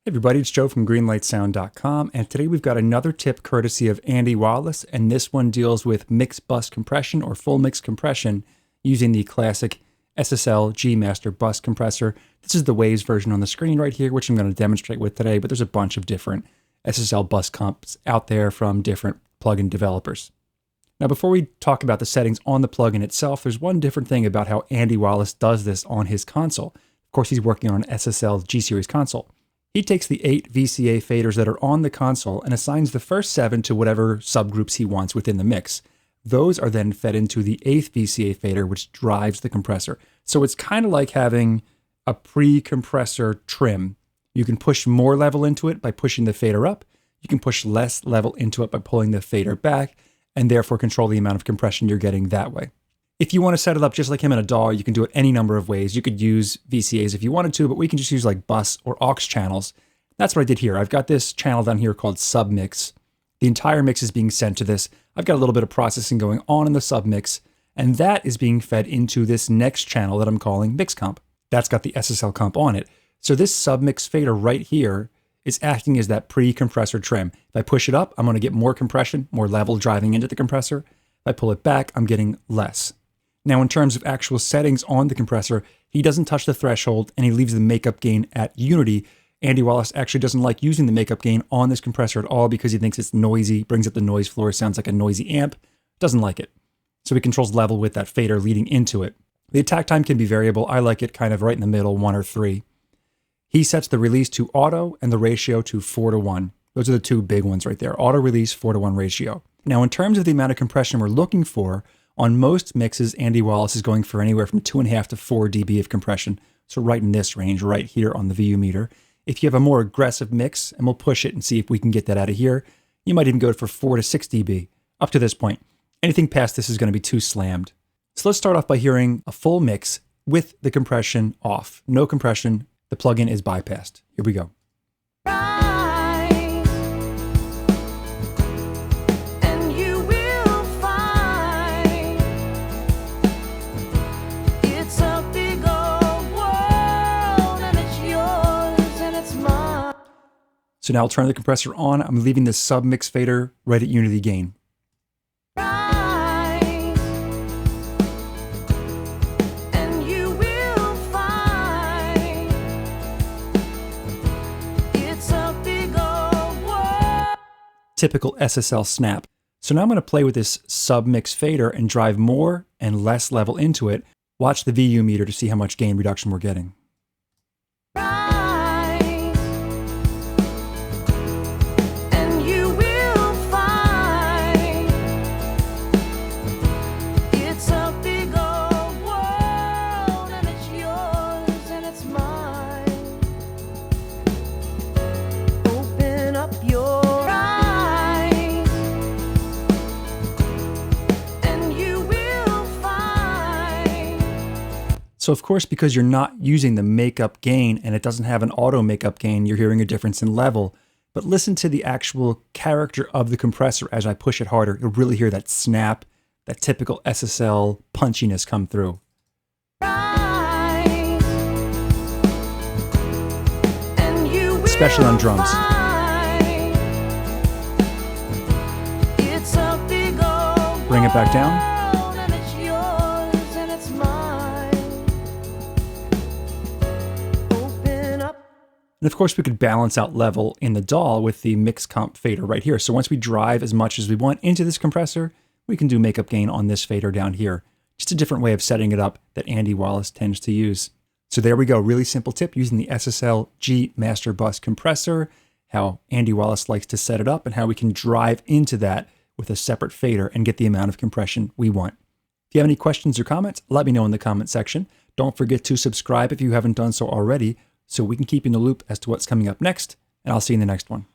Hey everybody, it's Joe from greenlightsound.com, and today we've got another tip courtesy of Andy Wallace, and this one deals with mixed bus compression or full mix compression using the classic SSL G Master bus compressor. This is the Waves version on the screen right here, which I'm going to demonstrate with today, but there's a bunch of different SSL bus comps out there from different plugin developers. Now, before we talk about the settings on the plugin itself, there's one different thing about how Andy Wallace does this on his console. Of course, he's working on an SSL G-Series console. He takes the 8 VCA faders that are on the console and assigns the first 7 to whatever subgroups he wants within the mix. Those are then fed into the 8th VCA fader, which drives the compressor. So it's kind of like having a pre-compressor trim. You can push more level into it by pushing the fader up. You can push less level into it by pulling the fader back, and therefore control the amount of compression you're getting that way. If you want to set it up just like him in a DAW, you can do it any number of ways. You could use VCAs if you wanted to, but we can just use like bus or aux channels. That's what I did here. I've got this channel down here called submix. The entire mix is being sent to this. I've got a little bit of processing going on in the submix, and that is being fed into this next channel that I'm calling mix comp. That's got the SSL comp on it. So this submix fader right here is acting as that pre-compressor trim. If I push it up, I'm going to get more compression, more level driving into the compressor. If I pull it back, I'm getting less. Now, in terms of actual settings on the compressor, he doesn't touch the threshold and he leaves the makeup gain at unity. Andy Wallace actually doesn't like using the makeup gain on this compressor at all because he thinks it's noisy, brings up the noise floor, sounds like a noisy amp, doesn't like it. So he controls level with that fader leading into it. The attack time can be variable. I like it kind of right in the middle, 1 or 3. He sets the release to auto and the ratio to 4:1. Those are the two big ones right there. Auto release, 4:1 ratio. Now, in terms of the amount of compression we're looking for, on most mixes, Andy Wallace is going for anywhere from 2.5 to 4 dB of compression. So right in this range, right here on the VU meter. If you have a more aggressive mix, and we'll push it and see if we can get that out of here, you might even go for 4 to 6 dB up to this point. Anything past this is going to be too slammed. So let's start off by hearing a full mix with the compression off. No compression. The plugin is bypassed. Here we go. So now I'll turn the compressor on. I'm leaving this submix fader right at unity gain. Typical SSL snap. So now I'm going to play with this submix fader and drive more and less level into it. Watch the VU meter to see how much gain reduction we're getting. So of course, because you're not using the makeup gain and it doesn't have an auto makeup gain, you're hearing a difference in level. But listen to the actual character of the compressor as I push it harder. You'll really hear that snap, that typical SSL punchiness come through. Especially on drums. Bring it back down. And of course, we could balance out level in the DAW with the mix comp fader right here. So once we drive as much as we want into this compressor, we can do makeup gain on this fader down here. Just a different way of setting it up that Andy Wallace tends to use. So there we go. Really simple tip using the SSL G Master Bus compressor, how Andy Wallace likes to set it up and how we can drive into that with a separate fader and get the amount of compression we want. If you have any questions or comments, let me know in the comment section. Don't forget to subscribe if you haven't done so already, so we can keep you in the loop as to what's coming up next, and I'll see you in the next one.